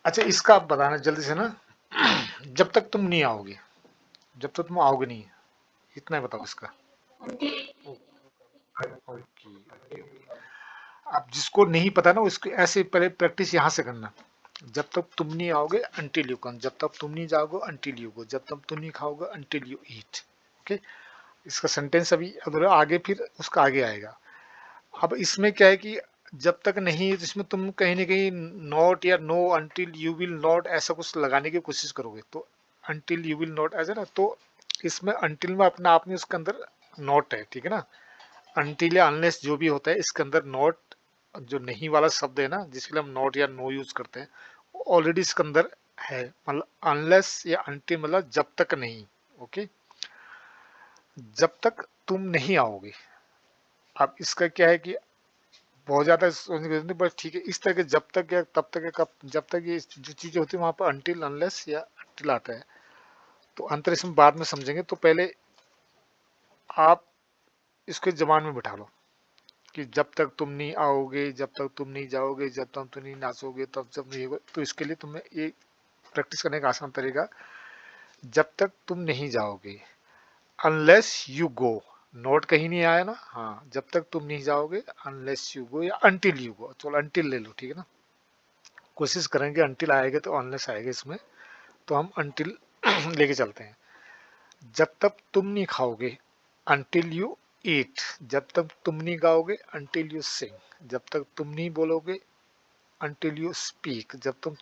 अच्छा, इसका आप बताना जल्दी से ना। जब तक तुम नहीं आओगे, जब तक तुम आओगे नहीं, इतना ही बताओ इसका। Okay okay. अब जिसको नहीं पता ना उसको ऐसे पहले प्रैक्टिस यहाँ से करना। जब तक तुम नहीं आओगे अंटिल यू कम, जब तक तुम नहीं जाओगे अंटिल यू गो, जब तक तुम नहीं खाओगे अंटिल यू ईट। ओके। इसका सेंटेंस अभी अधूरा, आगे फिर उसका आगे आएगा। अब इसमें क्या है कि जब तक नहीं है, जिसमें तुम कहीं ना कहीं नॉट या no, until you will not ऐसा कुछ लगाने की कोशिश करोगे तो अंटिल यू विल नॉट ऐसा ना, तो इसमें अंटिल में अपना आप में उसके अंदर नॉट है, ठीक है ना। अनटिल या अनलेस जो भी होता है इसके अंदर नॉट, जो नहीं वाला शब्द है ना जिसके लिए हम नॉट या नो यूज करते हैं, ऑलरेडी इसके अंदर है। मतलब अनलेस या अनटिल मतलब जब तक नहीं। ओके। जब तक तुम नहीं आओगे। अब इसका क्या है कि बहुत ज्यादा सोचने की जरूरत नहीं, बस ठीक है इस तरह के जब तक या तब तक या कब, जब तक ये जो चीजें होती है वहां पर अनटिल अनलेस या अनटिल आता है। तो अंतर इसमें बाद में समझेंगे, तो पहले आप इसके जबान में बिठा लो कि जब तक तुम नहीं आओगे, जब तक तुम नहीं जाओगे, जब तक तुम नहीं नाचोगे, तब जब नहीं होगा। तो इसके लिए तुम्हें एक प्रैक्टिस करने का आसान तरीका, जब तक तुम नहीं जाओगे, अनलेस यू गो। नोट कहीं नहीं आया ना, हाँ, जब तक तुम नहीं जाओगे, अनलेस यू गो या अनटिल यू गो, चलो अनटिल ले लो, ठीक है ना। कोशिश करेंगे अनटिल आएगा तो अनलेस आएगा इसमें, तो हम अनटिल लेके चलते हैं। जब तक तुम नहीं खाओगे, अनटिल यू ईट। जब तक तुम नहीं गाओगे, अनटिल यू सिंग। जब तक तुम नहीं बोलोगे, until you speak। जब तुम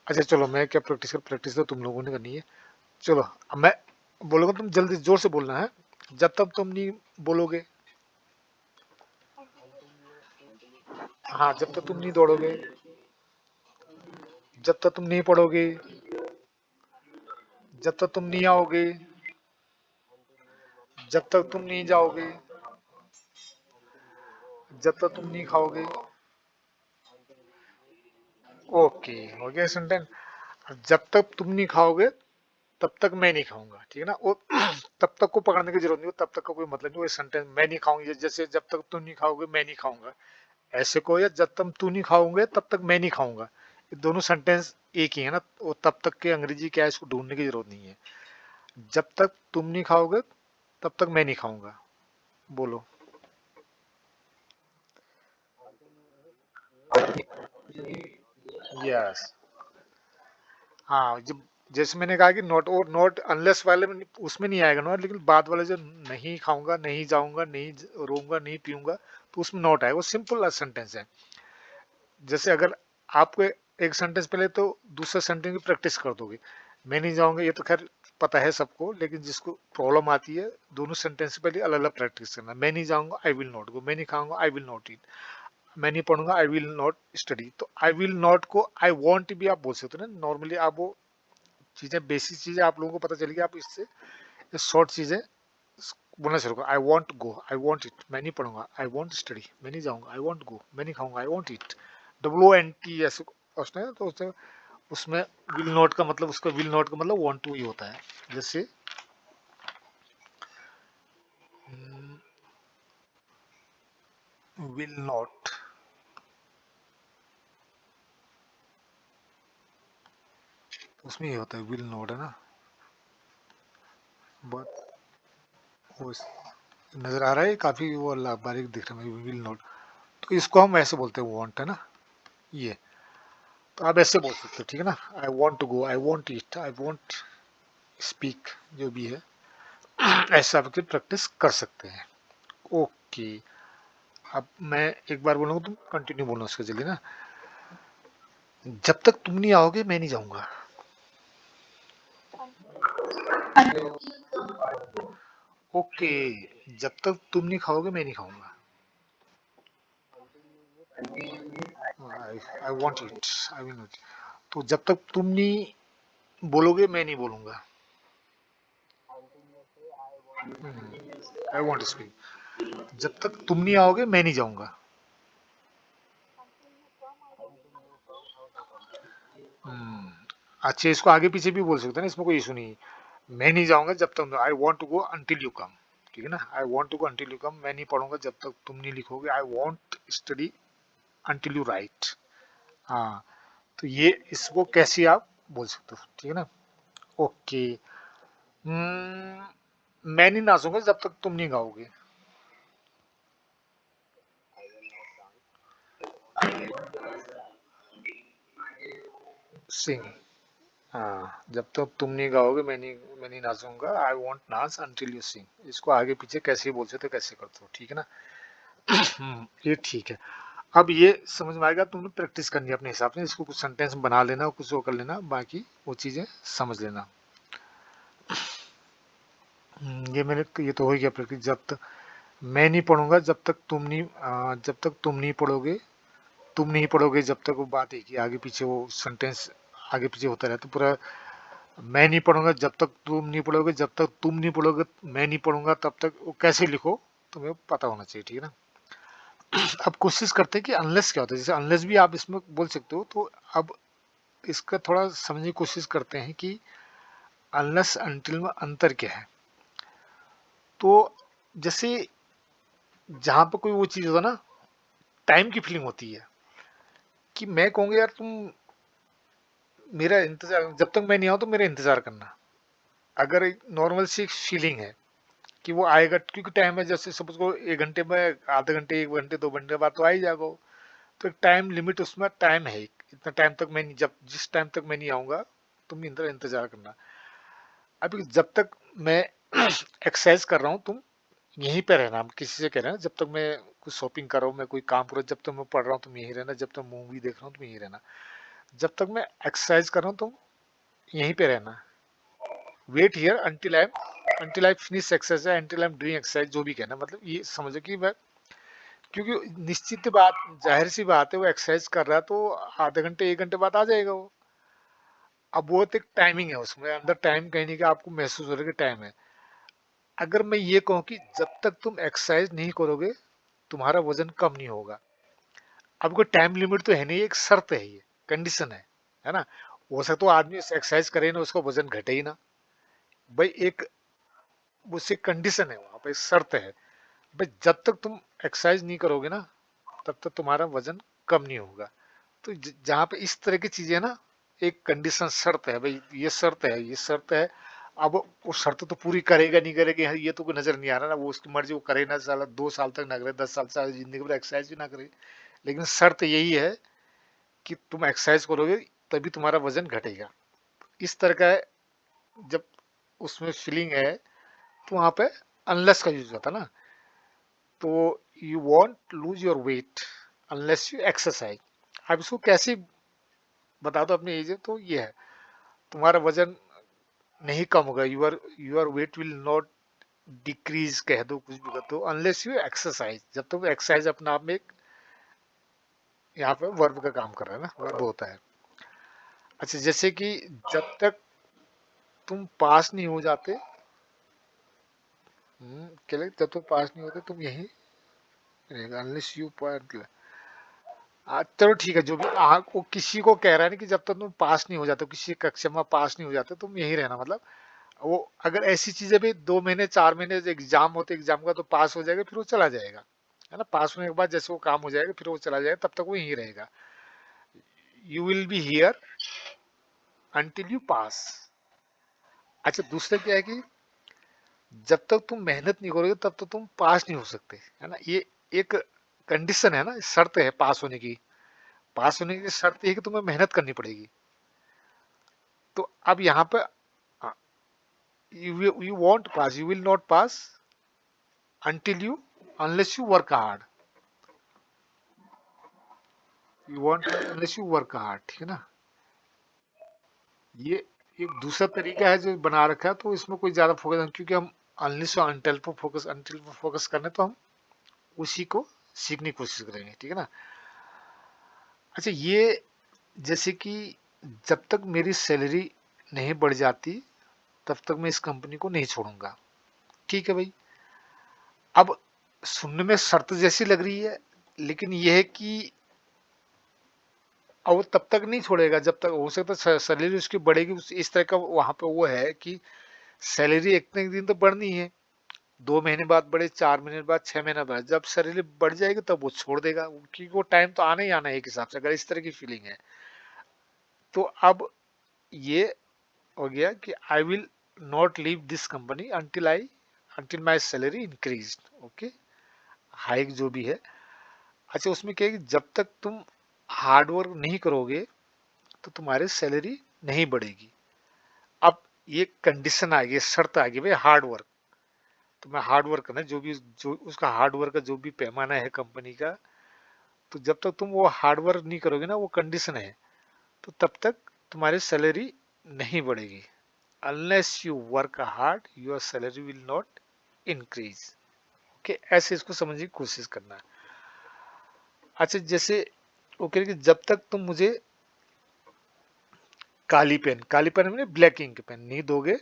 अच्छा चलो, मैं क्या प्रैक्टिस तो तुम लोगों ने करनी है। चलो अब मैं बोलूंगा, तुम जल्दी जोर से बोलना है। जब तक तुम नहीं बोलोगे, हाँ, जब तक तुम नहीं दौड़ोगे, जब तक तुम नहीं पढ़ोगे, जब तक तुम नहीं आओगे, जब तक तुम नहीं जाओगे, जब तक तुम नहीं खाओगे। ओके, हो गया सेंटेंस। जब तक तुम नहीं खाओगे तब तक मैं नहीं खाऊंगा, ठीक है ना। वो तब तक को पकड़ने की जरूरत नहीं, तब तक का कोई मतलब नहीं। वो सेंटेंस मैं नहीं खाऊंगी, जैसे जब तक तुम नहीं खाओगे मैं नहीं खाऊंगा, ऐसे को, या जब तक तू नहीं खाओगे तब तक मैं नहीं खाऊंगा। ये दोनों सेंटेंस एक ही है ना, वो तब तक के अंग्रेजी क्या है इसको ढूंढने की जरूरत नहीं है। जब तक तुम नहीं खाओगे तब तक मैं नहीं खाऊंगा। बोलो। यस। हाँ, जब जैसे मैंने कहा कि नॉट, और नॉट अनलेस वाले में उसमें नहीं आएगा नॉट, लेकिन बाद वाले जो नहीं खाऊंगा, नहीं जाऊंगा, नहीं रोऊंगा, नहीं पीऊंगा, तो उसमें नॉट आएगा। वो सिंपल सेंटेंस है। जैसे अगर आपको एक सेंटेंस पहले तो दूसरे सेंटेंस की प्रैक्टिस कर दोगे। मैं नहीं जाऊंगा, ये तो खैर पता है सबको, लेकिन जिसको प्रॉब्लम आती है, दोनों सेंटेंस से पहले अलग अलग प्रैक्टिस करना। मैं नहीं जाऊंगा, आई विल नॉट गो। मैं नहीं खाऊंगा, आई विल नॉट ईट। मैं नहीं पढ़ूंगा, आई विल नॉट स्टडी। तो आई विल नॉट को आई वॉन्ट भी आप बोल सकते हो ना, नॉर्मली आप वो चीजें, बेसिक चीजें आप लोगों को पता चलेगी, आप इससे शॉर्ट चीजें बोलना शुरू करो। I want go, I want it. मैं नहीं पढ़ूंगा, आई वॉन्ट स्टडी। मैं नहीं जाऊंगा, आई वॉन्ट गो। मैं नहीं खाऊंगा, आई वॉन्ट इट। WONT ऐसे उसने तो उसमें विल नॉट का मतलब, उसका विल नॉट का मतलब वांट टू ही होता है। जैसे विल नॉट, उसमें ही होता है विल नॉट, है ना। बहुत वो नजर आ रहा है काफी, वो अल्लाह बारीक दिख रहा है विल नॉट। तो इसको हम ऐसे बोलते हैं वांट, है ना, ये। तो आप ऐसे बोल सकते हो, ठीक है ना। I want to go, I want eat, I want speak, जो भी है। ऐसा आप प्रैक्टिस कर सकते हैं। ओके। अब मैं एक बार बोलूंगा, तुम कंटिन्यू बोलना उसके जल्दी ना। जब तक तुम नहीं आओगे मैं नहीं जाऊंगा। ओके। जब तक तुम नहीं खाओगे मैं नहीं खाऊंगा। I want it, I will not. तो जब तक तुम नहीं बोलोगे मैं नहीं बोलूंगा। आई वॉन्ट स्पीक। जब तक तुम नहीं आओगे मैं नहीं जाऊंगा। हम्म, अच्छा, इसको आगे पीछे भी बोल सकते हैं ना, इसमें कोई इशू नहीं है। मैं नहीं जाऊंगा जब तक, I want to go until you come, ठीक है ना। I want to go until you come, मैं नहीं पढ़ूंगा जब तक तुम नहीं लिखोगे। I want study until you write. हाँ, तो ये इसको कैसे आप बोल सकते हो, ठीक है ना। ओके। मैं नहीं नाचूंगा जब तक तुम नहीं गाओगे। सिंग। हाँ, जब तक तुम नहीं गाओगे मैं नहीं नाचूंगा। I won't dance until you sing. इसको आगे पीछे कैसे बोल सकते हो, कैसे करते हो, ठीक है ना। ये ठीक है। अब ये समझ में आएगा, तुमने प्रैक्टिस करनी है अपने हिसाब से, इसको कुछ सेंटेंस बना लेना, कुछ वो कर लेना, बाकी वो चीजें समझ लेना। ये तो हो गया प्रैक्टिस। जब तक मैं नहीं पढ़ूंगा, जब तक तुम नहीं पढ़ोगे, तुम नहीं पढ़ोगे जब तक, वो बात है कि आगे पीछे वो सेंटेंस आगे पीछे होता रहता पूरा। मैं नहीं पढ़ूंगा जब तक तुम नहीं पढ़ोगे, जब तक तुम नहीं पढ़ोगे मैं नहीं पढ़ूंगा तब तक, वो कैसे लिखो तुम्हें पता होना चाहिए, ठीक है ना। अब कोशिश करते हैं कि अनलेस क्या होता है, जैसे अनलेस भी आप इसमें बोल सकते हो। तो अब इसका थोड़ा समझने की कोशिश करते हैं कि अनलेस अनटिल में अंतर क्या है। तो जैसे जहां पर कोई वो चीज होता है ना, टाइम की फीलिंग होती है, कि मैं कहूंगा यार तुम मेरा इंतजार, जब तक मैं नहीं आऊं तो मेरा इंतजार करना। अगर एक नॉर्मल सी फीलिंग है कि वो आएगा, क्योंकि टाइम है, जैसे सपोज को 1 घंटे में, आधे घंटे, 1 घंटे, 2 घंटे बाद तो आ ही जाएगा वो। तो एक टाइम लिमिट उसमें टाइम है, इतना टाइम तक मैं नहीं, जब जिस टाइम तक मैं नहीं आऊंगा तुम इंतजार करना। अभी जब तक मैं एक्सरसाइज कर रहा हूँ, तुम यहीं पे रहना। हम किसी से कह रहे हैं जब तक मैं कुछ शॉपिंग कर रहा हूँ, मैं कोई काम कर रहा हूँ, जब तक मैं पढ़ रहा हूँ तुम यहीं रहना, जब तक मूवी देख रहा हूँ तुम यहीं रहना, जब तक मैं एक्सरसाइज कर रहा हूँ तुम यहीं पे रहना। Wait here until I finish exercise, until I am doing exercise, जो भी कहना, मतलब ये समझो कि मैं, क्योंकि निश्चित बात, जाहिर सी बात है, वो एक्सरसाइज कर रहा है तो आधे घंटे 1 घंटे बाद आ जाएगा वो। अब वो तो एक टाइमिंग है, उसमें अंदर टाइम कहने का आपको महसूस हो रहा है कि टाइम है। अगर मैं ये कहूँ कि जब तक तुम एक्सरसाइज नहीं करोगे तुम्हारा वजन कम नहीं होगा, अब कोई टाइम लिमिट तो है नहीं, एक शर्त है, ये कंडीशन है ना। हो सकता तो आदमी एक्सरसाइज करे ना, उसका वजन घटे ही ना। भाई एक उससे कंडीशन है, वहां पे शर्त है। भाई जब तक तुम एक्सरसाइज नहीं करोगे ना तब तक तुम्हारा वजन कम नहीं होगा। तो जहां पे इस तरह की चीजें ना, एक कंडीशन शर्त है, भाई ये शर्त है, ये शर्त है। अब वो शर्त तो पूरी करेगा नहीं करेगा ये तो कोई नजर नहीं आ रहा ना, वो उसकी मर्जी, वो करे ना, साला 2 साल तक ना करे, 10 साल से जिंदगी भर एक्सरसाइज भी ना करे, लेकिन शर्त यही है कि तुम एक्सरसाइज करोगे तभी तुम्हारा वजन घटेगा। इस तरह का है। जब उसमें फीलिंग है तो वहां पे अनलेस का यूज होता है ना। तो you want lose your weight unless you exercise. आप इसको कैसे बता दो अपनी एज है, तो ये है, तुम्हारा वजन नहीं कम होगा, your weight will not decrease, कह दो कुछ भी कर दो, अनलेस यू एक्सरसाइज, जब तक एक्सरसाइज अपने आप में एक यहाँ पे वर्ब का काम कर रहा है ना, वर्ब होता है। अच्छा, जैसे कि जब तक तुम पास नहीं हो जाते, क्या लगे, जब तक पास नहीं होते तुम यही रहेगा, अनलेस यू पॉइंट। चलो ठीक है, जो भी वो किसी को कह रहा है ना कि जब तक तुम पास नहीं हो जाते, किसी कक्षा में पास नहीं हो जाते तुम यही रहना, मतलब वो अगर ऐसी चीजें भी 2 महीने 4 महीने एग्जाम होते, एग्जाम का तो पास हो जाएगा, फिर वो चला जाएगा, है ना। पास होने के बाद जैसे वो काम हो जाएगा फिर वो चला जाएगा, तब तक वो यहीं रहेगा। You will be here until you pass. अच्छा, दूसरा क्या है कि जब तक तुम मेहनत नहीं करोगे तब तक तुम पास नहीं हो सकते, है ना। ये एक कंडीशन है ना, शर्त है पास होने की। पास होने की शर्त ये है कि तुम्हें मेहनत करनी पड़ेगी। तो अब यहाँ पे you won't pass, you will not pass until you, unless you work hard, you won't pass unless you work hard, ठीक है ना। ये एक दूसरा तरीका है जो बना रखा है, तो इसमें कोई ज्यादा फोकस, क्योंकि हम अनलेस और अंटिल पर फोकस करने, तो हम उसी को सीखने की कोशिश करेंगे, ठीक है ना। अच्छा, ये जैसे कि जब तक मेरी सैलरी नहीं बढ़ जाती तब तक मैं इस कंपनी को नहीं छोड़ूंगा, ठीक है भाई। अब सुनने में शर्त जैसी लग रही है, लेकिन यह है कि और वो तब तक नहीं छोड़ेगा जब तक, हो सकता है सैलरी उसकी बढ़ेगी, इस तरह का वहां पे वो है कि सैलरी एक न एक दिन तो बढ़नी है। 2 महीने बाद बढ़े, 4 महीने बाद, 6 महीने बाद, जब सैलरी बढ़ जाएगी तब वो छोड़ देगा, क्योंकि वो टाइम तो आना ही आना है एक हिसाब से, अगर इस तरह की फीलिंग है। तो अब ये हो गया कि आई will not leave this company until my salary increase. Okay, hike जो भी है। अच्छा, उसमें क्या है कि जब तक तुम हार्ड वर्क नहीं करोगे तो तुम्हारी सैलरी नहीं बढ़ेगी। अब ये कंडीशन आ गई, शर्त आ गई भाई, हार्ड वर्क। तो मैं हार्ड वर्क करना, जो उसका हार्ड वर्क का जो भी पैमाना है कंपनी का, तो जब तक तुम वो हार्ड वर्क नहीं करोगे ना, वो कंडीशन है, तो तब तक तुम्हारी सैलरी नहीं बढ़ेगी। Unless you work hard your salary will not increase. Okay, ऐसे इसको समझने की कोशिश करना है। अच्छा, जैसे वो कह रहे कि जब तक तुम मुझे काली पेन मैंने ब्लैक इंक पेन नहीं दोगे,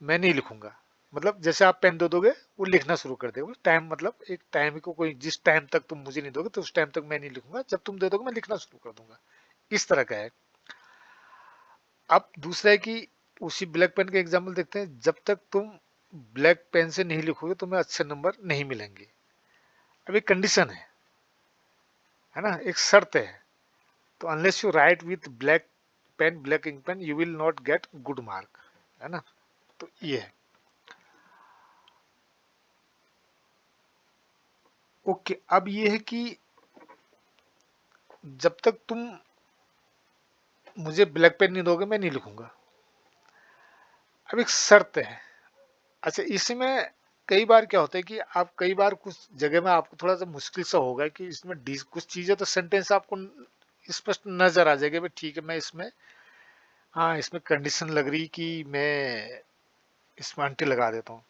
मैं नहीं लिखूंगा। मतलब जैसे आप पेन दे दोगे, वो लिखना शुरू कर देगा। टाइम मतलब एक टाइम को, कोई जिस टाइम तक तुम मुझे नहीं दोगे तो उस टाइम तक मैं नहीं लिखूंगा, जब तुम दे दोगे मैं लिखना शुरू कर दूंगा। इस तरह का है। अब दूसरा है कि उसी ब्लैक पेन का एग्जाम्पल देखते हैं। जब तक तुम ब्लैक पेन से नहीं लिखोगे तुम्हें अच्छे नंबर नहीं मिलेंगे। अब एक कंडीशन है ना, एक शर्त है। तो unless you write with black ink pen you will not get good mark, है ना। तो ये है। ओके, अब ये है कि जब तक तुम मुझे ब्लैक पेन नहीं दोगे मैं नहीं लिखूंगा। अब एक शर्त है। अच्छा, इसमें कई बार क्या होता है कि आप कई बार कुछ जगह में आपको थोड़ा सा मुश्किल सा होगा कि इसमें कुछ चीजें तो सेंटेंस आपको स्पष्ट नजर आ जाएगी, भाई ठीक है मैं इसमें, हाँ इसमें कंडीशन लग रही कि मैं इसमें अंटिल लगा देता हूँ।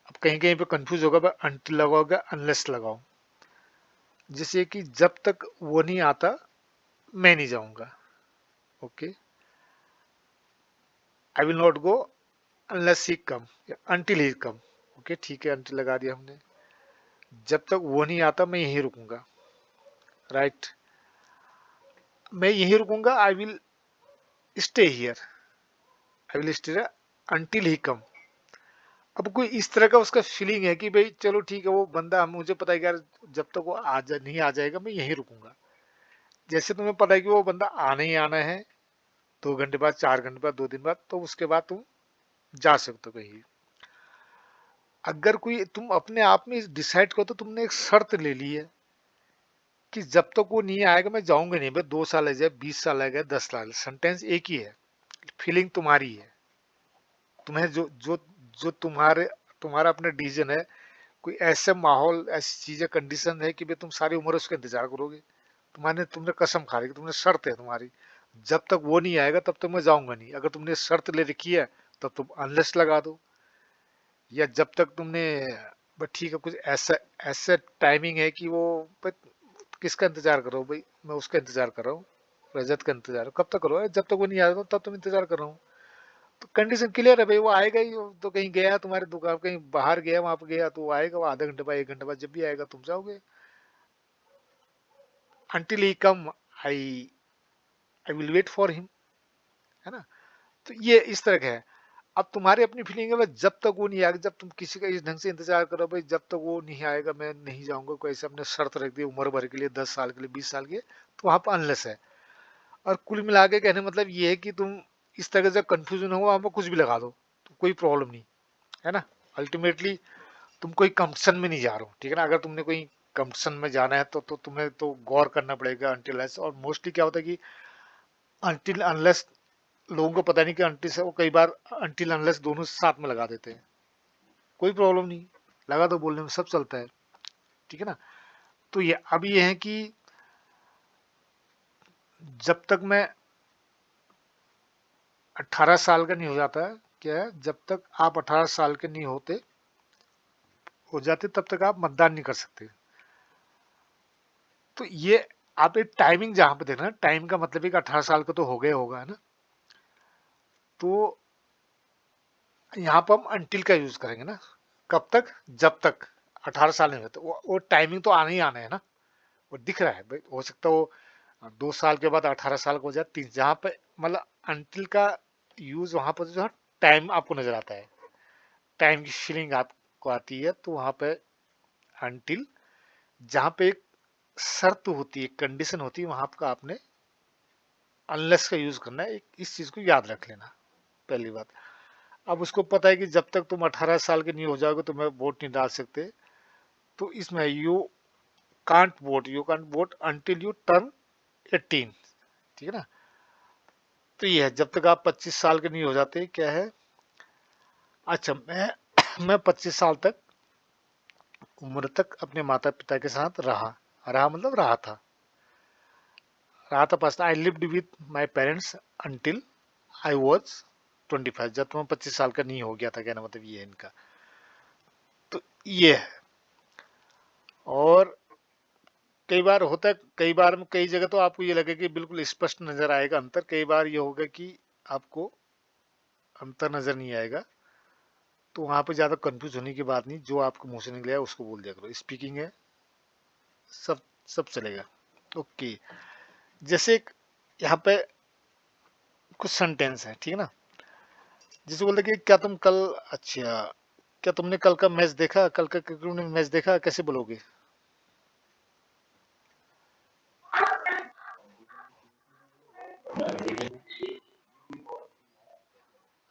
अब कहीं कहीं पे कंफ्यूज होगा, भाई अंटिल लगाओगे अनलेस लगाओ। जैसे कि जब तक वो नहीं आता मैं नहीं जाऊंगा। Okay, I will not go unless he come, until he come. Okay ठीक है, अंटिल लगा दिया हमने। जब तक वो नहीं आता मैं यहीं रुकूंगा। राइट, मैं यहीं रुकूंगा। I will stay here, I will stay until he come. अब कोई इस तरह का उसका फीलिंग है कि भाई चलो ठीक है, वो बंदा, मुझे पता है कि यार जब तक वो नहीं आ जाएगा मैं यहीं रुकूंगा। जैसे तुम्हें पता है कि वो बंदा आना ही आना है, 2 घंटे बाद, 4 घंटे बाद, 2 दिन बाद, तो उसके बाद तुम जा सकते हो कहीं। अगर कोई तुम अपने आप में डिसाइड करो तो तुमने एक शर्त ले ली है कि जब तक वो नहीं आएगा मैं जाऊंगा नहीं। भाई 2 साल लग जाए, 20 साल लग जाए, 10 साल, सेंटेंस एक ही है, फीलिंग तुम्हारी है। तुम्हें जो जो जो तुम्हारा अपना डिसीजन है। कोई ऐसा माहौल, ऐसी चीजें, कंडीशन है कि भाई तुम सारी उम्र उसका इंतजार करोगे। तुमने कसम खा रखी, तुमने शर्त है तुम्हारी, जब तक वो नहीं आएगा तब तक मैं जाऊंगा नहीं। अगर तुमने शर्त ले रखी है तब तुम अनलेस लगा दो। या जब तक तुमने, बस ठीक है, कुछ ऐसा ऐसा टाइमिंग है कि वो, बस किसका इंतजार करो भाई, मैं उसका इंतजार कर रहा हूँ, रजत का इंतजार। कब तक करो, जब तक वो नहीं आएगा तब तुम इंतजार कर रहा हूँ। तो कंडीशन क्लियर है भाई, वो आएगा ही। वो तो कहीं गया तुम्हारे दुकान, कहीं बाहर गया, वहां पर गया तो वो आएगा। वो आधा घंटे बाद, 1 घंटे बाद, जब भी आएगा तुम जाओगे। Until he come, I I will wait for him, है ना। तो ये इस तरह का है। अब तुम्हारी अपनी फीलिंग है, बस जब तक वो नहीं आएगा, जब तुम किसी का इस ढंग से इंतजार करो भाई, जब तक वो नहीं आएगा मैं नहीं जाऊंगा। कोई ऐसे अपने शर्त रख दी उम्र भर के लिए, 10 साल के लिए, 20 साल के, तो वहां पर अनलेस है। और कुल मिला के कहने मतलब ये है कि तुम इस तरह से कंफ्यूजन हो, वहां पर कुछ भी लगा दो तो कोई प्रॉब्लम नहीं, है ना। अल्टीमेटली तुम कोई कंपटीशन में नहीं जा रहे हो, ठीक है ना। अगर तुमने कोई कंपटीशन में जाना है तो तुम्हें तो गौर करना पड़ेगा अंटिल। और मोस्टली क्या होता है कि अंटिल अनलेस, लोगों को पता नहीं कि अंटिल से, वो कई बार अंटिल अनलेस दोनों साथ में लगा देते हैं। कोई प्रॉब्लम नहीं, लगा दो, बोलने में सब चलता है, ठीक है ना। तो ये अब ये है कि जब तक मैं 18 साल का नहीं हो जाता है, क्या है, जब तक आप 18 साल के नहीं हो जाते तब तक आप मतदान नहीं कर सकते। तो ये आप एक टाइमिंग जहां पे देखना, टाइम का मतलब है कि 18 साल का तो हो गया होगा, है ना। तो यहाँ पर हम अंटिल का यूज करेंगे ना। कब तक, जब तक 18 साल नहीं होते। वो टाइमिंग तो आना ही आना है ना। वो दिख रहा है भाई, हो सकता है वो 2 साल के बाद 18 साल का हो जाए, 3, जहाँ पे मतलब अंटिल का यूज वहां पर जो है, टाइम आपको नजर आता है, टाइम की फीलिंग आपको आती है, तो वहां पे अंटिल, जहां पे एक शर्त होती है, कंडीशन होती है, वहां का आपने अनलेस का यूज करना है, इस चीज को याद रख लेना पहली बात। अब उसको पता है कि जब तक तुम 18 साल के नहीं हो जाओगे तो मैं वोट नहीं डाल सकते, तो इसमें you can't vote until you turn 18, ठीक है ना। तो ये है, जब तक आप 25 साल के नहीं हो जाते, क्या है, अच्छा मैं 25 साल तक उम्र तक अपने माता पिता के साथ रहा, रहा मतलब रहा था पास, I lived with my parents until I was 25, जब तक मैं 25 साल का नहीं हो गया था, कहना मतलब ये है इनका। तो ये है। और कई बार होता है, कई बार में कई जगह तो आपको ये लगे कि बिल्कुल स्पष्ट नजर आएगा अंतर, कई बार ये होगा कि आपको अंतर नजर नहीं आएगा। तो वहां पे ज्यादा कंफ्यूज होने की बात नहीं, जो आपको मुंह से निकले उसको बोल दिया करो, स्पीकिंग है, सब सब चलेगा। ओके, जैसे यहाँ पे कुछ सेंटेंस है, ठीक है ना। जैसे बोलते कि क्या तुम कल, अच्छा, क्या तुमने कल का मैच देखा, कल का क्रिकेट मैच देखा, कैसे बोलोगे?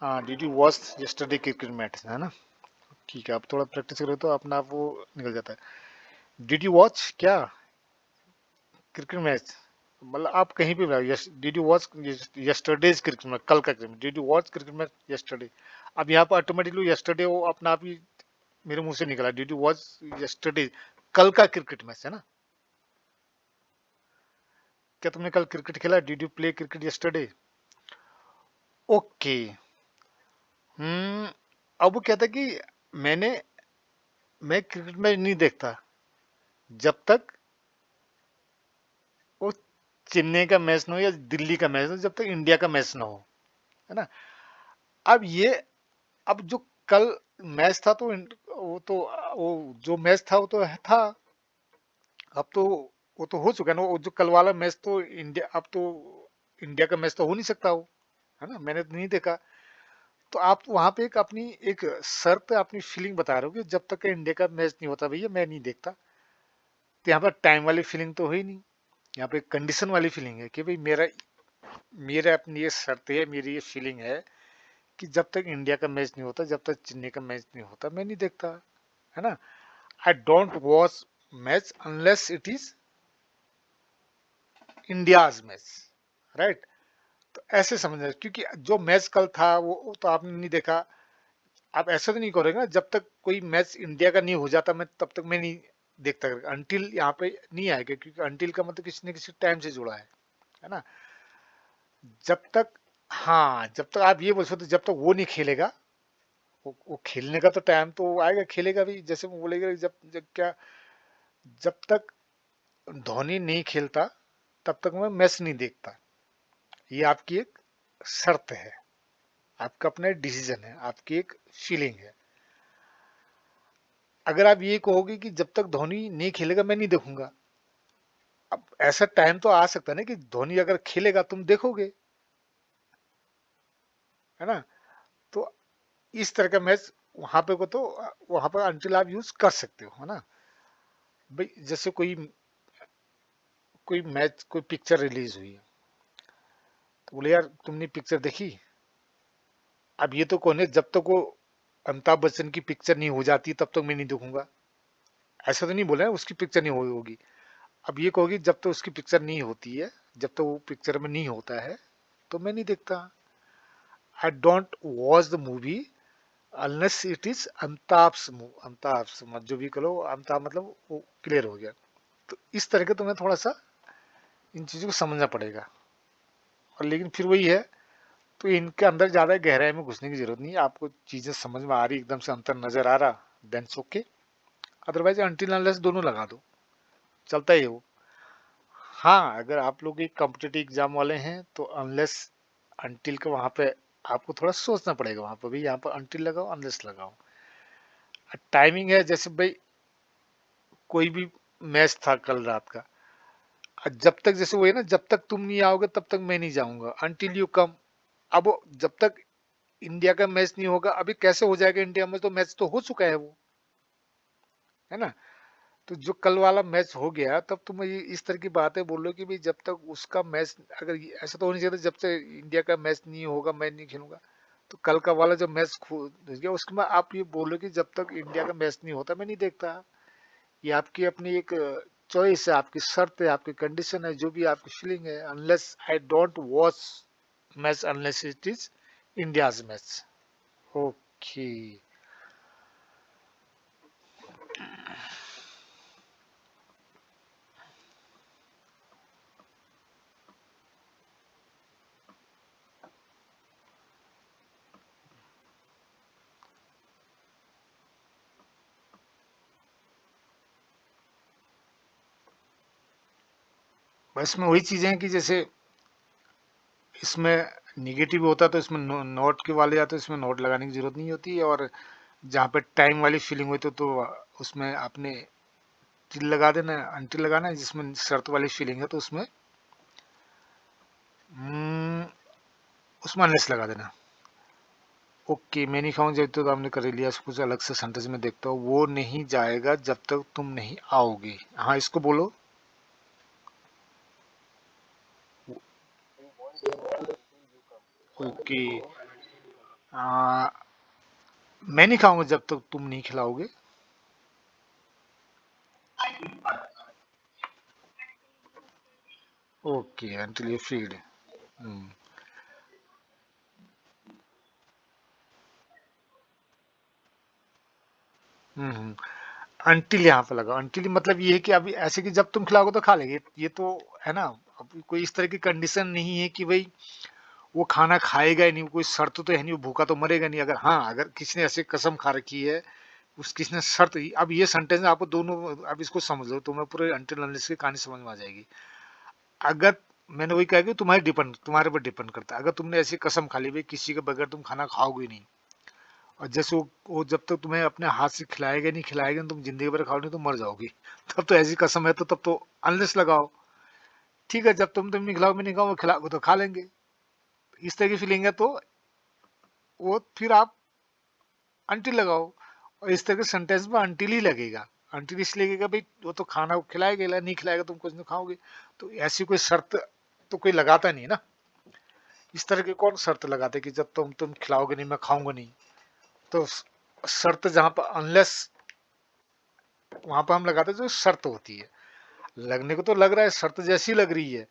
हाँ, did you watch yesterday cricket match, है ना। ठीक है, आप थोड़ा प्रैक्टिस करो तो अपना आप वो निकल जाता है। डिड यू वॉच क्या क्रिकेट मैच, मतलब आप कहीं भी बताओ, yes did you watch yesterday's cricket match, कल का cricket, did you watch cricket match yesterday. अब यहाँ पर ऑटोमेटिकली यस्टरडे वो अपना आप ही मेरे मुंह से निकला, डिड यू वॉच यस्टरडे, कल का क्रिकेट मैच, है ना। क्या तुमने कल क्रिकेट खेला, did you play cricket yesterday. Okay. Hmm. अब वो कहता कि मैंने मैं क्रिकेट मैच नहीं देखता जब तक वो चेन्नई का मैच ना हो या दिल्ली का मैच ना हो, जब तक इंडिया का मैच ना हो, है ना। अब ये, अब जो कल मैच था तो वो जो मैच था वो तो था, अब तो वो तो हो चुका है ना, वो जो कल वाला मैच तो इंडिया, अब तो इंडिया का मैच तो हो नहीं सकता वो, है ना, मैंने तो नहीं देखा। तो आप वहां पे एक अपनी एक शर्त, अपनी फीलिंग बता रहे हो कि जब तक इंडिया का मैच नहीं होता भैया मैं नहीं देखता। तो यहाँ पर टाइम वाली फीलिंग तो है ही नहीं, यहाँ पे कंडीशन वाली फीलिंग है कि भाई मेरा मेरा अपनी ये शर्त है, मेरी ये फीलिंग है कि जब तक इंडिया का मैच नहीं होता, जब तक चेन्नई का मैच नहीं होता, मैं नहीं देखता, है ना। I don't watch match unless it is India's match, right. तो ऐसे समझना, क्योंकि जो मैच कल था वो तो आपने नहीं देखा। आप ऐसा तो नहीं करोगे ना, जब तक कोई मैच इंडिया का नहीं हो जाता मैं तब तक मैं नहीं देखता, अंटिल यहाँ पे नहीं आएगा, क्योंकि अंटिल का मतलब किसी न किसी टाइम से जुड़ा है ना। जब तक, हाँ, जब तक आप ये बोल सकते, जब तक वो नहीं खेलेगा, वो खेलने का तो टाइम तो आएगा, खेलेगा भी, जैसे वो बोलेगा जब क्या, जब तक धोनी नहीं खेलता तब तक मैं मैच नहीं देखता। ये आपकी एक शर्त है, आपका अपना डिसीजन है, आपकी एक फीलिंग है। अगर आप ये कहोगे कि जब तक धोनी नहीं खेलेगा मैं नहीं देखूंगा, अब ऐसा टाइम तो आ सकता है ना कि धोनी अगर खेलेगा तुम देखोगे, है ना। तो इस तरह का मैच वहां पे को तो वहां पर अंटिल आप यूज कर सकते हो, है ना। भाई जैसे कोई कोई मैच, कोई पिक्चर रिलीज हुई है, तो बोले यार तुमने पिक्चर देखी। अब ये तो कौन है, जब तक वो अमिताभ बच्चन की पिक्चर नहीं हो जाती तब तक मैं नहीं देखूंगा, ऐसा तो नहीं बोला है उसकी पिक्चर नहीं होगी। अब ये कहोगी जब तक उसकी पिक्चर नहीं होती है, जब तक वो पिक्चर में नहीं होता है तो मैं नहीं देखता। I don't watch the movie unless it is Amitabh, जो भी करो अमिताभ, मतलब वो क्लियर हो गया। तो इस तरह के तुम्हें थोड़ा सा इन चीजों को समझना पड़ेगा। और लेकिन फिर वही है, तो इनके अंदर ज्यादा गहराई में घुसने की जरूरत नहीं है, आपको चीजें समझ में आ रही, एकदम से अंतर नजर आ रहा, then okay. Otherwise until unless दोनों लगा दो, चलता ही है वो। हाँ, अगर आप लोग एक कॉम्पिटेटिव एग्जाम वाले हैं तो अनलेस अनटिल के वहां पे आपको थोड़ा सोचना पड़ेगा, वहां पर भी यहाँ पर अनटिल लगाओ अनलेस लगाओ। टाइमिंग है, जैसे भाई कोई भी मैच था कल रात का, जब तक जैसे वो है ना, जब तक तुम नहीं आओगे तब तक मैं नहीं जाऊंगा, अनटिल यू कम। अब जब तक इंडिया का मैच नहीं होगा, अभी कैसे हो जाएगा इंडिया में, तो मैच तो हो चुका है वो, है ना। तो जो कल वाला मैच हो गया तब तुम ये इस तरह की बातें बोलो कि भाई जब तक उसका मैच, अगर ऐसा तो होनी चाहिए था, जब तक इंडिया का मैच नहीं होगा मैं नहीं खेलूंगा। तो कल का वाला जब मैच गया उसके बाद आप ये बोलो कि जब तक इंडिया का मैच नहीं होता मैं नहीं देखता। ये आपकी अपनी एक चॉइस है, आपकी शर्त है, आपकी कंडीशन है, जो भी आपकी फीलिंग है। Unless I don't watch match unless it is India's match. Okay. बस में वही चीजें हैं कि जैसे इसमें निगेटिव होता तो इसमें नोट के वाले आते तो इसमें नोट लगाने की जरूरत नहीं होती। और जहाँ पे टाइम वाली फीलिंग हुई तो उसमें आपने टिल लगा देना, अंटिल लगाना है। जिसमें शर्त वाली फीलिंग है तो उसमें हम्म, उसमें अनलेस लगा देना। ओके, मैं नहीं खाऊं जब तो आपने कर ही लिया। इसको कुछ अलग से सेंटेंस में देखता हूँ। वो नहीं जाएगा जब तक तुम नहीं आओगे। हाँ, इसको बोलो। ओके। आ, मैं नहीं खाऊंगा जब तक तुम नहीं खिलाओगे। Okay, until you feed. Hmm. Hmm. Until यहाँ पे लगा। अंटिल मतलब ये है कि अभी ऐसे कि जब तुम खिलाओगे तो खा लेंगे, ये तो है ना। अब कोई इस तरह की कंडीशन नहीं है कि भाई वो खाना खाएगा ही नहीं, कोई शर्त तो है नहीं, वो भूखा तो मरेगा नहीं। अगर हाँ, अगर किसी ने ऐसे कसम खा रखी है, उस किसी ने शर्त ही, अब ये सेंटेंस आपको दोनों, अब इसको समझ लो तो मैं पूरे अंटिल अनलेस की कहानी समझ में आ जाएगी। अगर मैंने वही कहा कि तुम्हारे पर डिपेंड करता है। अगर तुमने ऐसी कसम खा ली भाई किसी के बगैर तुम खाना खाओगे नहीं, और जैसे वो जब तक तुम्हें अपने हाथ से खिलाएगा नहीं खिलाएगा नहीं, तुम जिंदगी भर खाओ नहीं तो मर जाओगी। तब तो ऐसी कसम है तो तब तो अनलेस लगाओ। ठीक है, जब तुम नहीं खिलाओ मैं नहीं खाऊंगा, खिलाओगे तो खा लेंगे। इस तरह की फीलिंग है तो वो फिर आप अंटिल लगाओ। और इस तरह के सेंटेंस में अंटिल ही लगेगा। अंटिल इसलिए लगेगा भाई वो तो खाना खिलाएगा, नहीं खिलाएगा तुम कुछ नहीं खाओगे। तो ऐसी कोई शर्त तो कोई लगाता नहीं ना। इस तरह की कौन शर्त लगाते कि जब तुम खिलाओगे नहीं मैं खाऊंगा नहीं। तो शर्त जहां पर अनलेस, वहां पर हम लगाते जो शर्त होती है। लगने को तो लग रहा है शर्त जैसी लग रही है,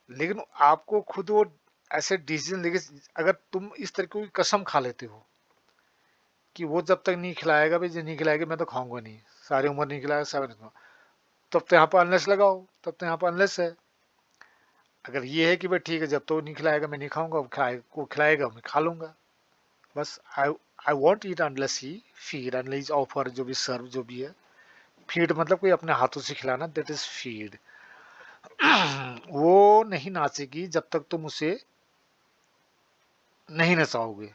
लेकिन आपको खुद वो ऐसे डिसीजन लेके, अगर तुम इस तरह की कसम खा लेते हो कि वो जब तक नहीं खिलाएगा भाई, जो नहीं खिलाएगा मैं तो खाऊंगा नहीं, सारी उम्र नहीं खिलाएगा सब नहीं खाऊंगा, तब तो यहाँ पर अनलेस लगाओ। तब तो यहाँ पर अनलेस है। अगर ये है कि भाई ठीक है जब तो नहीं खिलाएगा मैं नहीं खाऊंगा, वो खिलाएगा मैं खा लूंगा। बस आई want eat unless he feed, unless offer, जो भी सर्व जो भी है। फीड मतलब कोई अपने हाथों से खिलाना, दैट इज फीड। वो नहीं नाचेगी जब तक तुम उसे नहीं नचाओगे।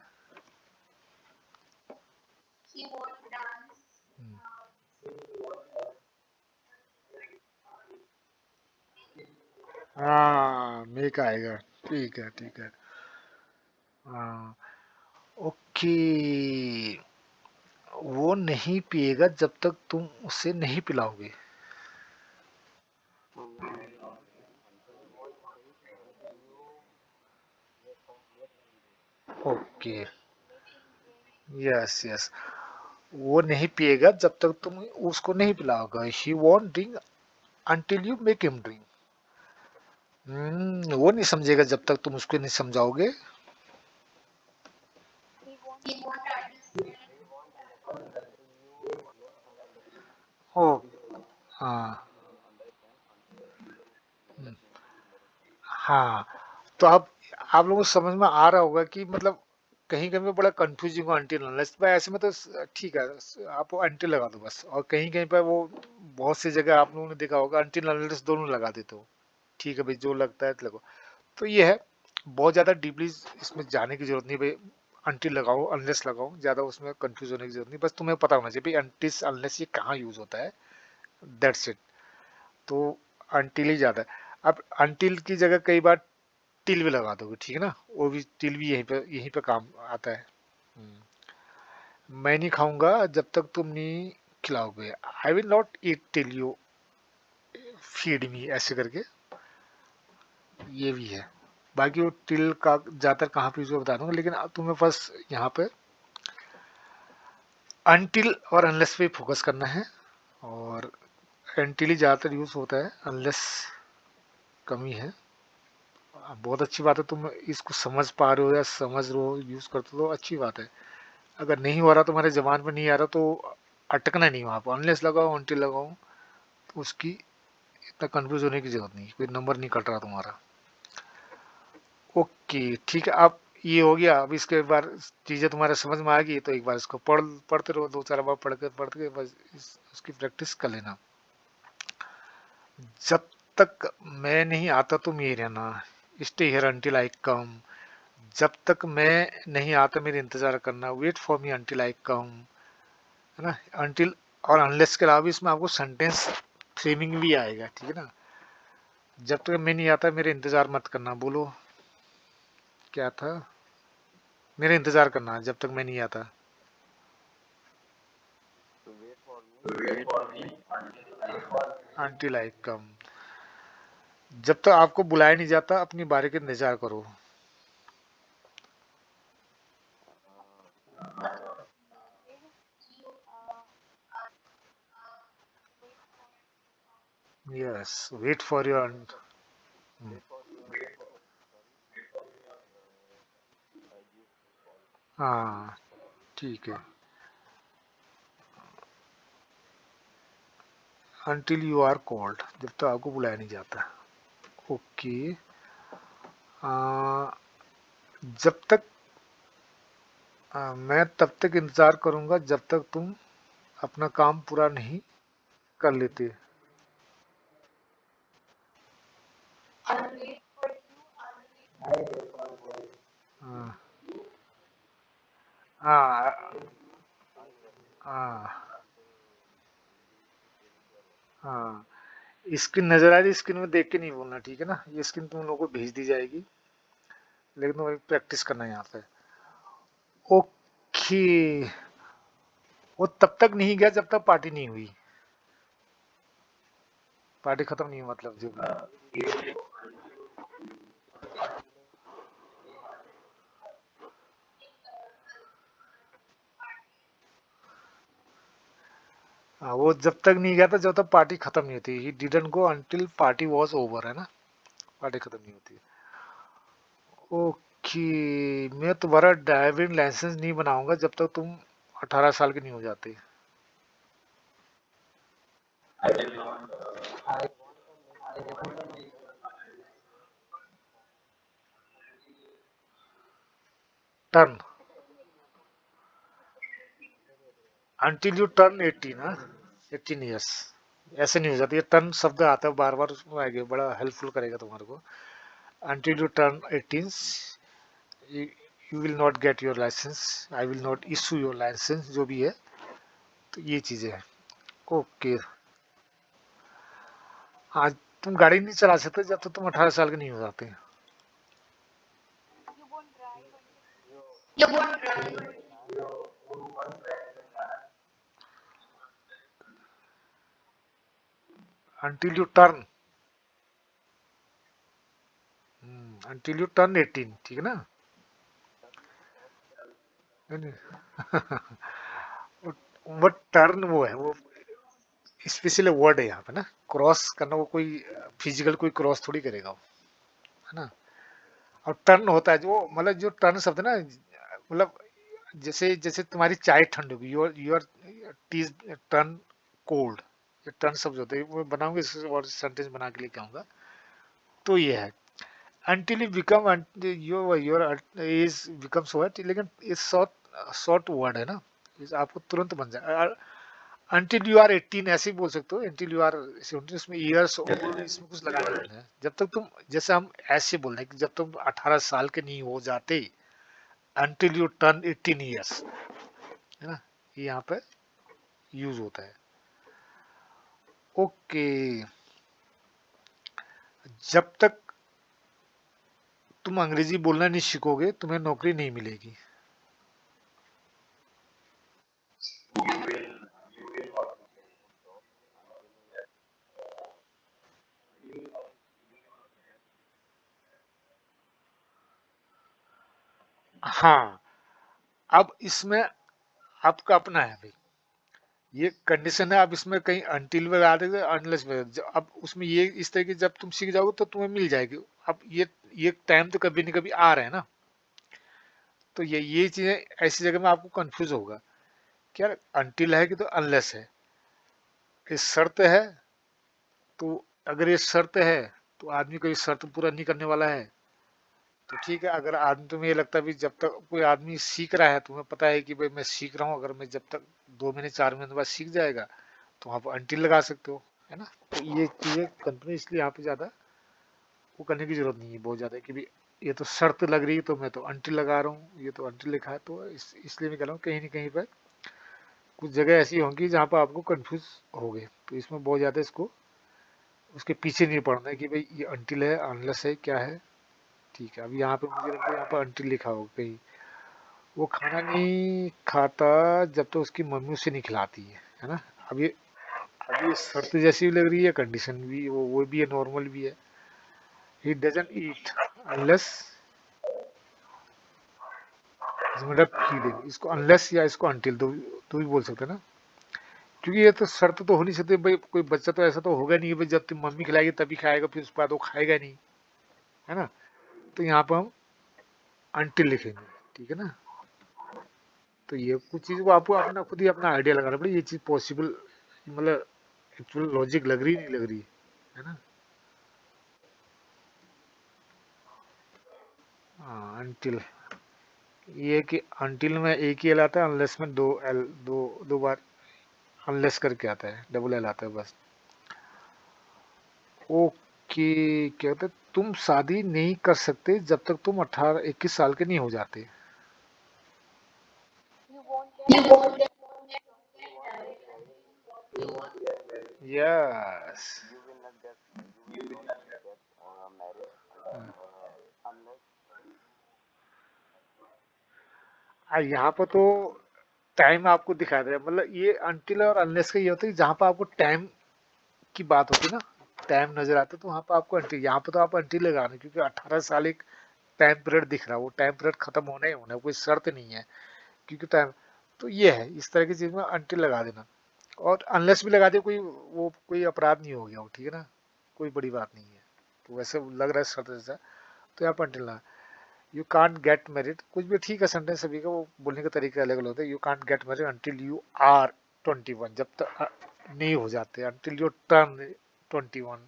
हाँ, मेक आएगा। ठीक है, ठीक है। हाँ। ओके। वो नहीं पिएगा जब तक तुम उसे नहीं पिलाओगे। ओके। Yes, yes. वो नहीं पिएगा जब तक तुम उसको नहीं पिलाओगे। He won't drink until you make him drink. वो नहीं समझेगा जब तक तुम उसको नहीं समझाओगे। ओ। हाँ। हाँ। तो आप लोगों को समझ में आ रहा होगा कि मतलब कहीं कहीं पे बड़ा कंफ्यूजिंग हो अंटिल अनलेस। भाई ऐसे में तो ठीक है, आप अंटिल लगा दो बस। और कहीं कहीं पर वो बहुत सी जगह आप लोगों ने देखा होगा अंटिल अनलेस दोनों लगा देते हो। ठीक है भाई, जो लगता है तो लगो। तो ये है, बहुत ज़्यादा डीपली इसमें जाने की जरूरत नहीं भाई। अंटिल लगाओ अनलेस लगाओ, ज़्यादा उसमें कंफ्यूज होने की जरूरत नहीं। बस तुम्हें पता होना चाहिए भाई अंटिल अनलेस ये कहाँ यूज होता है। That's it. तो अंटिल ही ज़्यादा है। अब अंटिल की जगह कई बार टिल भी लगा दोगे, ठीक है ना। वो भी टिल भी यहीं पे काम आता है। हम्म। मैं नहीं खाऊंगा जब तक तुम नहीं खिलाओगे, आई will not eat till you feed me, ऐसे करके ये भी है। बाकी वो टिल का ज्यादातर कहाँ पे यूज बता दूंगा, लेकिन अब तुम्हें बस यहाँ पे अनटिल और अनलेस पे फोकस करना है। और अनटिल ही ज्यादातर यूज होता है, अनलेस कमी है। बहुत अच्छी बात है, तुम इसको समझ पा रहे हो या समझ रहे हो, यूज करते हो तो अच्छी बात है। अगर नहीं हो रहा, तुम्हारे जबान पे नहीं आ रहा, तो अटकना नहीं वहां पर, अनलेस लगाओ अनटिल लगाओ, तो उसकी इतना कंफ्यूज होने की जरूरत नहीं, कोई नंबर नहीं कट रहा तुम्हारा। ओके ठीक है, अब ये हो गया। अब इसके बार चीजें तुम्हारे समझ में आ गई, तो एक बार इसको पढ़ते रहो, दो चार बार पढ़ के बस उसकी प्रैक्टिस कर लेना। जब तक मैं नहीं आता तुम ये रहना, stay here until I come. जब तक मैं नहीं आता मेरे इंतजार करना, wait for me until I come, है ना। अंटिल और अनलेस के अलावा भी इसमें आपको सेंटेंस फ्रेमिंग भी आएगा, ठीक है ना। जब तक मैं नहीं आता मेरे इंतजार मत करना, बोलो क्या था, मेरा इंतजार करना जब तक मैं नहीं आता। अंटिल आई कम, जब तक आपको बुलाया नहीं जाता अपनी बारी का इंतजार करो। Yes, wait for your. हाँ ठीक है, अंटिल यू आर कॉल्ड, जब तक आपको बुलाया नहीं जाता। ओके, जब तक मैं तब तक इंतजार करूंगा जब तक तुम अपना काम पूरा नहीं कर लेते। हाँ हाँ हाँ हाँ। स्क्रीन नजर आ रही, स्क्रीन में देख के नहीं बोलना, ठीक है ना। ये स्क्रीन तुम लोगों को भेज दी जाएगी, लेकिन तुम्हें प्रैक्टिस करना है यहाँ पे। ओके, वो तब तक नहीं गया जब तक पार्टी नहीं हुई, पार्टी खत्म नहीं हुई, मतलब जो भी। हाँ, वो जब तक नहीं गया था जब तक पार्टी खत्म नहीं होती, he didn't go until party was over, है ना, पार्टी खत्म नहीं होती। ओके, मैं तुम्हारा ड्राइविंग लाइसेंस नहीं बनाऊंगा जब तक तुम 18 साल के नहीं हो जाते। टर्न, अंटिल यू टर्न 18, हाँ, 18 ईयर्स, ऐसे नहीं हो जाती। ये टर्न शब्द आता है बार बार, उसमें आएगा, बड़ा हेल्पफुल करेगा तुम्हारे को। Until you turn 18 you will not get your licence, I will not issue your licence, जो भी है। तो ये चीजें हैं। ओके, आज तुम गाड़ी नहीं चला सकते जब तक तुम 18 साल के नहीं हो जाते। until you turn until you turn 18, ठीक है ना। नहीं, नहीं। वो टर्न वो है, वो स्पेशल वर्ड है यहाँ पे ना। क्रॉस करना, वो कोई फिजिकल कोई क्रॉस थोड़ी करेगा वो, है ना। और टर्न होता है जो, मतलब जो टर्न शब्द है ना, मतलब जैसे जैसे तुम्हारी चाय ठंड होगी, your your T turn cold, ये टर्न शब्द होते हैं, वो बनाऊंगा इससे और सेंटेंस बना के लेके आऊंगा। तो ये है, until you become your is becomes what, लेकिन ये शॉर्ट वर्ड है ना, इस आपको तुरंत बन जाए। until you are 18 ऐसे ही बोल सकते हो, until you are 17, इसमें ईयर्स ओल्ड इसमें कुछ लगाना नहीं है। जब तक तुम, जैसे हम ऐसे बोल रहे हैं कि जब तुम 18 साल के नहीं हो जाते, until you turn 18 ईयर्स, है ना, ये यहाँ पे यूज होता है। ओके, जब तक तुम अंग्रेजी बोलना नहीं सीखोगे तुम्हें नौकरी नहीं मिलेगी। हाँ, अब इसमें आपका अपना है भाई, ये कंडीशन है। अब इसमें कहीं अनटिल में आ देगा, अनलेस में अब उसमें ये इस तरह की जब तुम सीख जाओगे तो तुम्हें मिल जाएगी। अब ये टाइम तो कभी न कभी आ रहे हैं ना, तो ये चीजें ऐसी जगह में आपको कंफ्यूज होगा कि यार अनटिल है कि तो अनलेस है, ये शर्त है। तो अगर ये शर्त है तो आदमी कभी शर्त पूरा नहीं करने वाला है। तो ठीक है, अगर आदमी, तुम्हें ये लगता है भी जब तक कोई आदमी सीख रहा है, तुम्हें पता है कि भाई मैं सीख रहा हूँ, अगर मैं जब तक 2 महीने 4 महीने बाद सीख जाएगा, तो आप अंटिल लगा सकते हो, है ना। तो ये चीजें कंपनी इसलिए यहाँ पे ज्यादा वो करने की जरूरत नहीं है बहुत ज्यादा कि भी ये तो शर्त लग रही है तो मैं तो अंटिल लगा रहा हूँ, ये तो अंटिल लिखा है। तो इसलिए मैं कह रहा हूँ कहीं ना कहीं पर कुछ जगह ऐसी होंगी जहाँ पर आपको कंफ्यूज हो गए, तो इसमें बहुत ज्यादा इसको उसके पीछे नहीं पड़ना है कि भाई ये अंटिल है अनलेस है क्या है। ठीक है, अब यहाँ पे मुझे लगता है यहाँ पर अंटिल लिखा होगा कहीं। वो खाना नहीं खाता जब तक तो उसकी मम्मी उसे नहीं खिलाती है ना। अब ये शर्त जैसी भी लग रही है, कंडीशन भी वो भी है, नॉर्मल भी है। ही डजंट ईट अनलेस, मतलब फीडिंग, इसको अनलेस या इसको अनटिल दो भी बोल सकते हैं ना। क्योंकि ये तो शर्त तो हो नहीं सकती भाई, कोई बच्चा तो ऐसा तो होगा नहीं भाई जब तुम मम्मी खिलाएगी तभी खाएगा, फिर उसके बाद वो खाएगा नहीं, है ना। तो यहाँ पर हम अनटिल लिखेंगे, ठीक है ना। तो ये कुछ चीज को आपको अपना खुद ही अपना आइडिया लगाना पड़ेगा, ये चीज पॉसिबल मतलब एक्चुअल लॉजिक लग रही नहीं लग रही है ना। हाँ अनटिल, ये कि अनटिल में एक ही एल आता है, अनलेस में दो एल, दो बार अनलेस करके आता है, डबल एल आता है बस। ओके, क्या होता है, तुम शादी नहीं कर सकते जब तक तुम 18-21 साल के नहीं हो जाते। यस। यहाँ पर तो टाइम आपको दिखा दे, मतलब ये अनटिल और अनलेस का ये होता है कि जहाँ पर आपको टाइम की बात होती है ना, टाइम नजर आता है तो वहाँ पर आपको अंटिल, यहाँ पर तो आप अंटिल लगाना, क्योंकि 18 साल एक टाइम पीरियड दिख रहा है, वो टाइम पीरियड खत्म होना ही होना है, कोई शर्त नहीं है। क्योंकि टाइम, तो ये है इस तरह की चीज में अंटिल लगा देना। और अनलेस भी लगा दे कोई, वो कोई अपराध नहीं हो गया हो, ठीक है ना, कोई बड़ी बात नहीं है। तो वैसे लग रहा है शर्त जैसा, तो यहाँ पर अंटिल लगा। यू कांट गेट मैरिड, कुछ भी ठीक है, सेंटेंस सभी का वो बोलने का तरीका अलग अलग होता है। You can't get married until you are 21, जब तक नहीं हो जाते, अंटिल यू टर्न 21,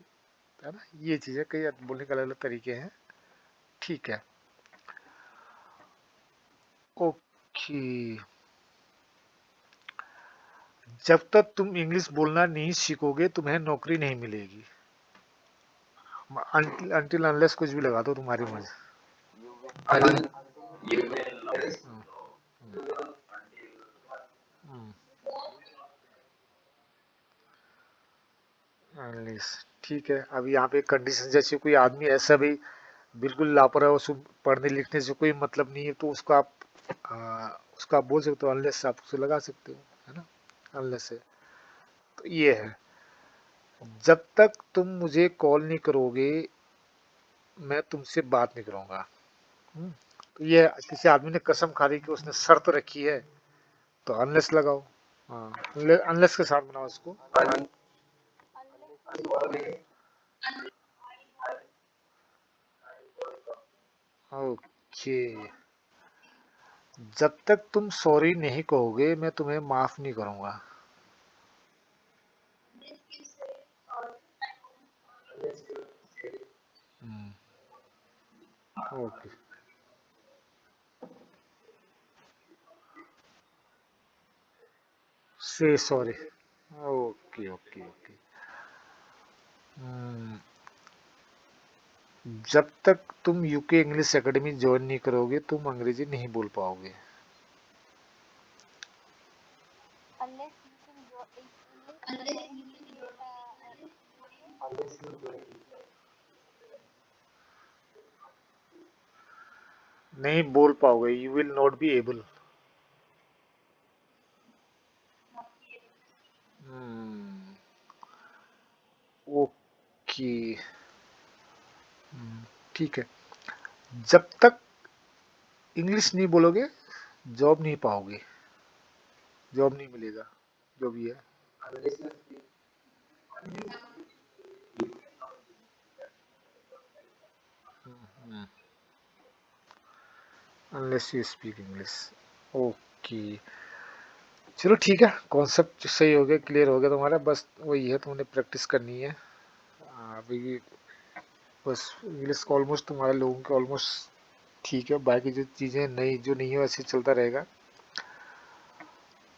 है ना। ये चीजें कई बोलने के अलग अलग तरीके हैं, ठीक है। ओके, जब तक तुम इंग्लिश बोलना नहीं सीखोगे तुम्हें नौकरी नहीं मिलेगी। अंटिल अनलेस कुछ भी लगा दो तुम्हारी मर्जी। अनलेस, ठीक है। अब यहाँ पे कंडीशन जैसे कोई आदमी ऐसा भी बिल्कुल लापरवाह, उसको पढ़ने लिखने से कोई मतलब नहीं है, तो उसका आप बोल सकते हो अनलेस, आप उसे लगा सकते हो, है ना, अनलेस है। तो ये है, जब तक तुम मुझे कॉल नहीं करोगे मैं तुमसे बात नहीं करूंगा। हम्म, तो ये किसी आदमी ने कसम खा दी कि उसने शर्त रखी है, तो अनलेस लगाओ। हाँ, अनलेस के साथ बनाओ इसको। ओके, जब तक तुम सॉरी नहीं कहोगे मैं तुम्हें माफ नहीं करूंगा। Okay, say sorry. Okay okay okay. Hmm, जब तक तुम यूके इंग्लिश एकेडमी ज्वाइन नहीं करोगे तुम अंग्रेजी नहीं बोल पाओगे। नहीं बोल पाओगे, you will not be able. Okay, ठीक है। जब तक इंग्लिश नहीं बोलोगे जॉब नहीं पाओगे, जॉब नहीं मिलेगा, जो भी है। Unless you speak English. Okay, चलो ठीक है, कॉन्सेप्ट सही हो गया, क्लियर हो गया तुम्हारा। बस वही है, तुमने प्रैक्टिस करनी है अभी। बस इंग्लिश का ऑलमोस्ट तुम्हारे लोगों के ऑलमोस्ट ठीक है, बाकी जो चीज़ें नई जो नहीं है वैसे चलता रहेगा।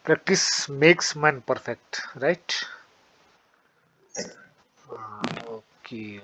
Practice makes man perfect, right. Okay.